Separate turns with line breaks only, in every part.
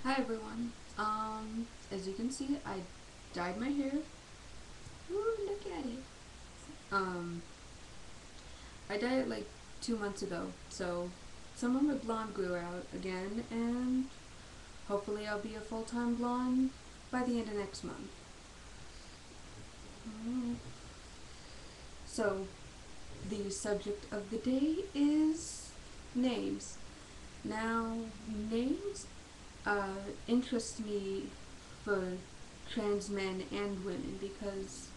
Hi everyone. As you can see, I dyed my hair. Ooh, look at it. Um, I dyed it like 2 months ago, so some of my blonde grew out again, and hopefully I'll be a full-time blonde by the end of next month. Mm. So, the subject of the day is names. Now, names interest me for trans men and women because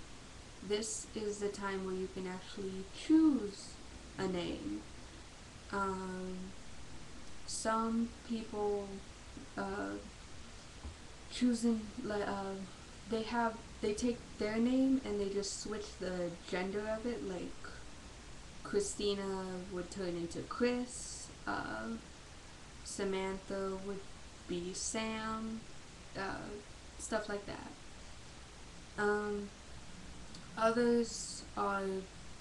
this is the time where you can actually choose a name. Um, some people uh, choosing they take their name and they just switch the gender of it. Like Christina would turn into Chris. Samantha would be Sam. Uh, Stuff like that. Um, Others are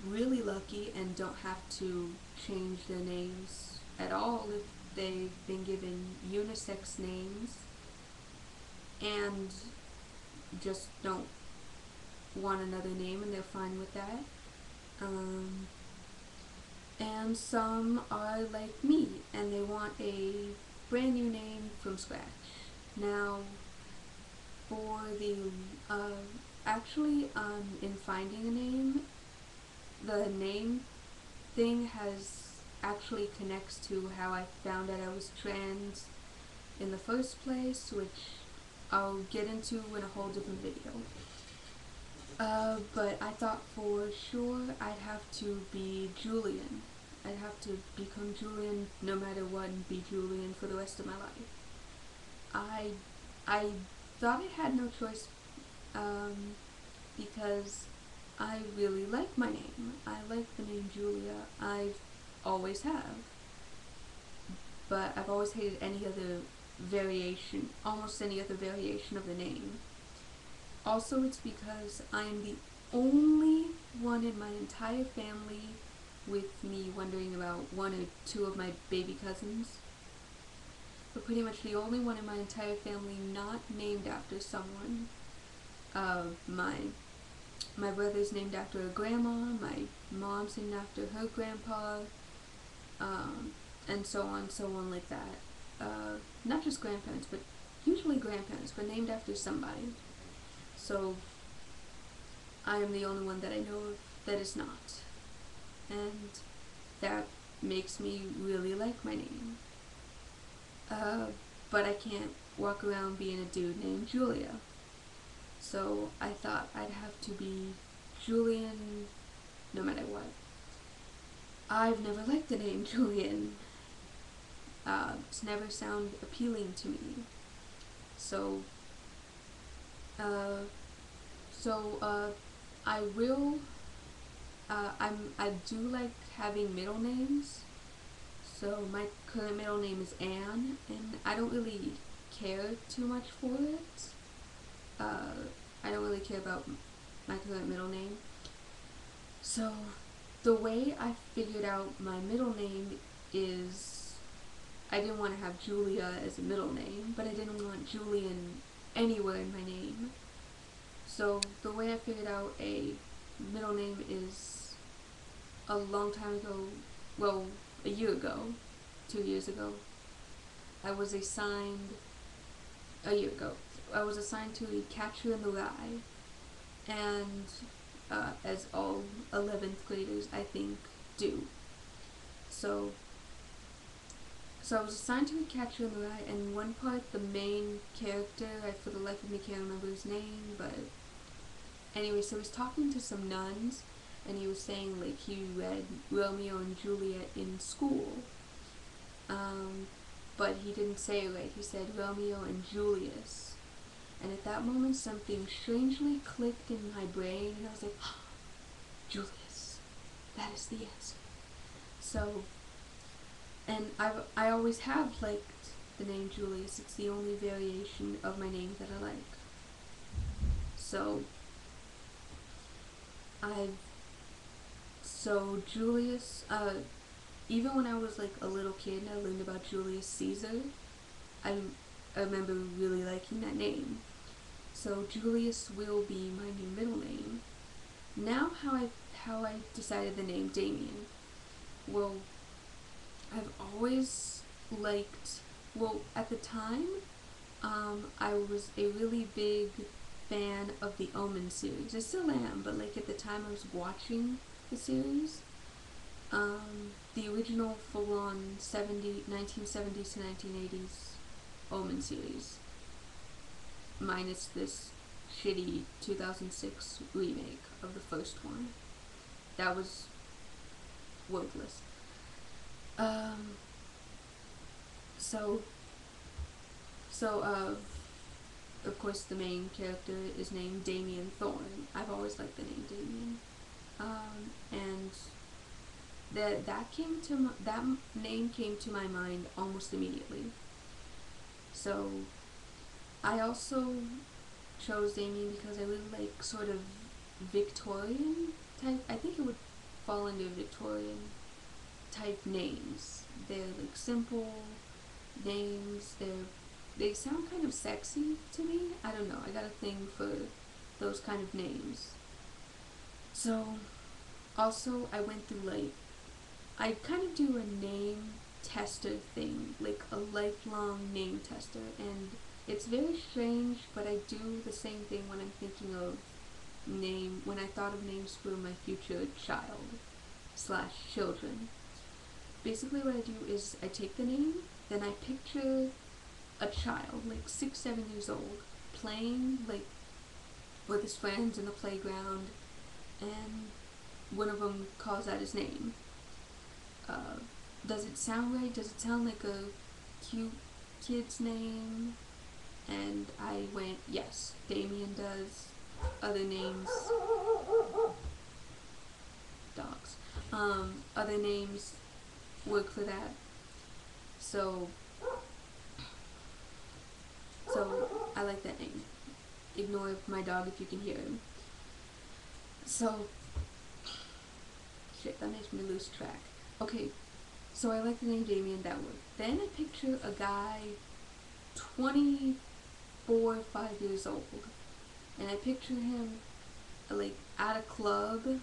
really lucky and don't have to change their names at all if they've been given unisex names and just don't want another name and they're fine with that. Um, and some are like me and they want a brand new name from scratch. Now, for the in finding a name, the name thing has actually connects to how I found out I was trans in the first place, which I'll get into in a whole different video. But I thought for sure I'd have to be Julian. I'd have to become Julian no matter what and be Julian for the rest of my life. I thought I had no choice because I really like my name. I like the name Julia. I've always have. But I've always hated any other variation, almost any other variation of the name. Also, it's because I'm the only one in my entire family, with me wondering about one or two of my baby cousins, but pretty much the only one in my entire family not named after someone. My brother's named after a grandma, my mom's named after her grandpa, and so on like that. Not just grandparents, but usually grandparents, but named after somebody. So I am the only one that I know of that is not. And that makes me really like my name. But I can't walk around being a dude named Julia. So I thought I'd have to be Julian no matter what. I've never liked the name Julian. It's never sounded appealing to me. So, uh, I will, I do like having middle names. So my current middle name is Anne, and I don't really care too much for it. I don't really care about my current middle name. So the way I figured out my middle name is I didn't want to have Julia as a middle name, but I didn't want Julian anywhere in my name. So the way I figured out a middle name is a long time ago, well, a year ago, 2 years ago, I was assigned, a year ago, I was assigned to a Catcher in the Rye, and as all 11th graders, I think, do. So I was assigned to a Catcher in the Rye, and one part, the main character, I for the life of me can't remember his name, but anyway, so he was talking to some nuns, and he was saying, like, he read Romeo and Juliet in school. But he didn't say it right. He said Romeo and Julius. And at that moment, something strangely clicked in my brain, and I was like, oh, Julius. That is the answer. So, and I always have liked the name Julius. It's the only variation of my name that I like. So, Julius, even when I was like a little kid and I learned about Julius Caesar, I I remember really liking that name. So Julius will be my new middle name. Now how I decided the name Damian. Well, I've always liked, well, at the time, I was a really big fan of the Omen series. I still am, but like at the time I was watching the series. The original full-on 1970s to 1980s Omen series, minus this shitty 2006 remake of the first one. That was worthless. Um, so, so, of course, the main character is named Damian Thorne. I've always liked the name Damian. And that name came to my mind almost immediately. So I also chose Damian because I really like sort of Victorian type. I think it would fall under Victorian type names. They're like simple names. They sound kind of sexy to me. I don't know. I got a thing for those kind of names. So also I went through like, I kind of do a name tester thing, like a lifelong name tester, and it's very strange, but I do the same thing when I'm thinking of when I thought of names for my future child slash children. Basically what I do is I take the name, then I picture a child, like 6, 7 years old, playing like with his friends in the playground, and one of them calls out his name. Does it sound right? Does it sound like a cute kid's name? And I went, yes, Damian does. Other names, dogs. Other names work for that. So I like that name. Ignore my dog if you can hear him. So, shit, that makes me lose track. Okay, so I like the name Damian, that word. Then I picture a guy 24, 5 years old, and I picture him like at a club.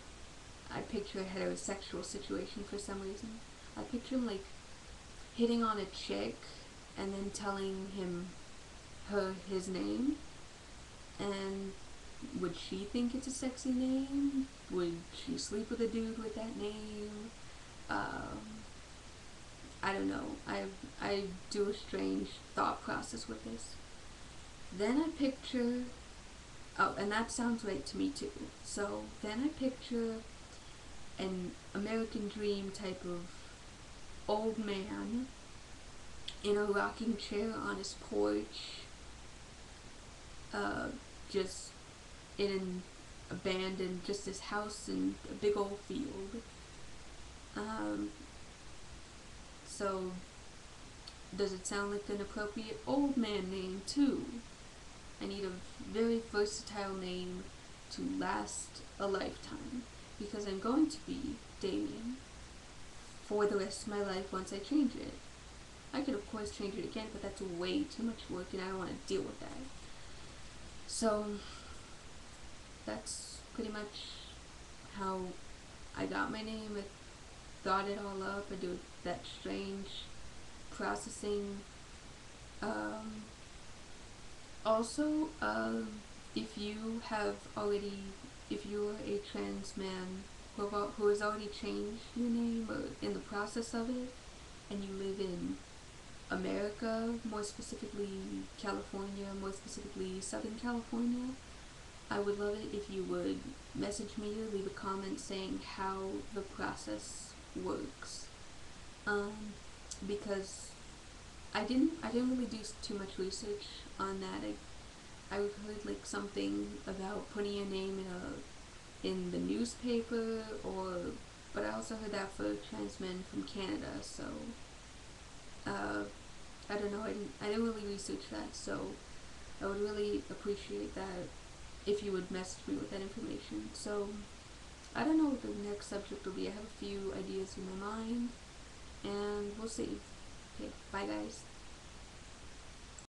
I picture a heterosexual situation for some reason. I picture him like hitting on a chick and then telling her his name, and would she think it's a sexy name? Would she sleep with a dude with that name? I don't know. I do a strange thought process with this. Then I picture, oh, and that sounds right to me too. So then I picture an American Dream type of old man in a rocking chair on his porch, just in an abandoned, just his house in a big old field. So does it sound like an appropriate old man name too? I need a very versatile name to last a lifetime, because I'm going to be Damian for the rest of my life once I change it. I could of course change it again, but that's way too much work and I don't want to deal with that. So that's pretty much how I got my name. I thought it all up. I do that strange processing. Also, if you have already, if you're a trans man who has already changed your name or in the process of it, and you live in America, more specifically California, more specifically Southern California, I would love it if you would message me or leave a comment saying how the process works. Because I didn't really do too much research on that. I heard like something about putting your name in the newspaper, but I also heard that for trans men from Canada. So I don't know. I didn't really research that. So I would really appreciate that if you would message me with that information. So I don't know what the next subject will be. I have a few ideas in my mind, and we'll see. Okay, bye guys.